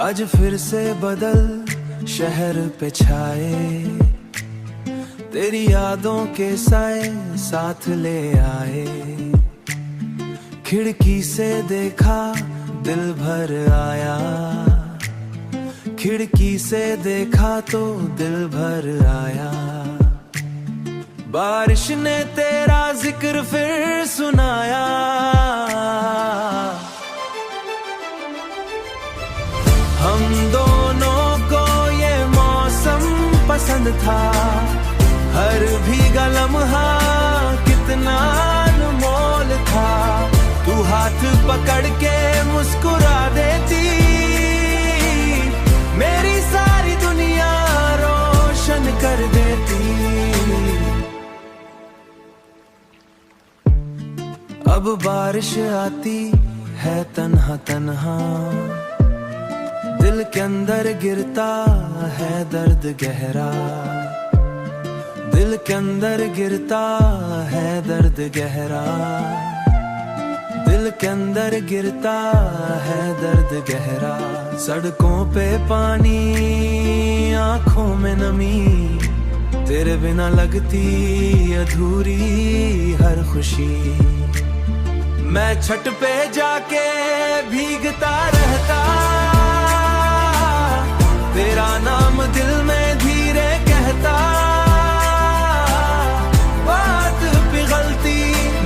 आज फिर से बदल शहर पे छाए, तेरी यादों के साए साथ ले आए। खिड़की से देखा दिल भर आया, खिड़की से देखा तो दिल भर आया। बारिश ने तेरा जिक्र फिर सुनाया, हम दोनों को ये मौसम पसंद था। हर भीगा लम्हा कितना अनमोल था। तू हाथ पकड़ के मुस्कुरा देती, मेरी सारी दुनिया रोशन कर देती। अब बारिश आती है तन्हा तन्हा, दिल के अंदर गिरता है दर्द गहरा। दिल के अंदर गिरता है दर्द गहरा, दिल के अंदर गिरता है दर्द गहरा। सड़कों पे पानी, आंखों में नमी, तेरे बिना लगती अधूरी हर खुशी। मैं छत पे जाके भीगता रहता, तेरा नाम दिल में धीरे कहता। बात पिघलती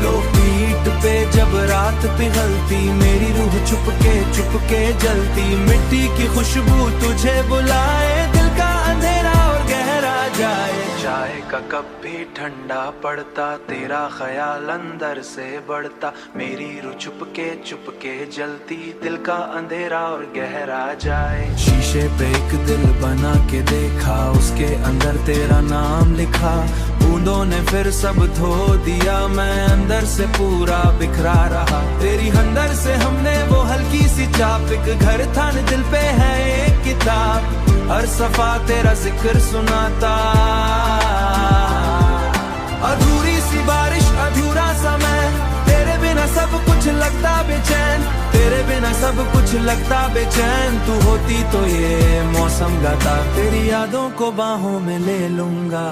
लो पीठ पे जब रात पिघलती, मेरी रूह चुपके जलती। मिट्टी की खुशबू तुझे बुलाए, दिल का अंधेरा और गहरा जाए। चाय का कप भी ठंडा पड़ता, तेरा ख्याल अंदर से बढ़ता। मेरी रूह चुपके जलती, दिल का अंधेरा और गहरा जाए। शीशे पे एक दिल बना के देखा, उसके अंदर तेरा नाम लिखा। बूंदों ने फिर सब धो दिया, मैं अंदर से पूरा बिखरा रहा। तेरी अंदर से हमने वो हल्की सी चाप, एक घर था न दिल पे है एक किताब। हर सफा तेरा जिक्र सुनाता, अधूरी सी बारिश अधूरा समय। तेरे बिना सब कुछ लगता बेचैन, तेरे बिना सब कुछ लगता बेचैन। तू होती तो ये मौसम गाता, तेरी यादों को बाहों में ले लूंगा।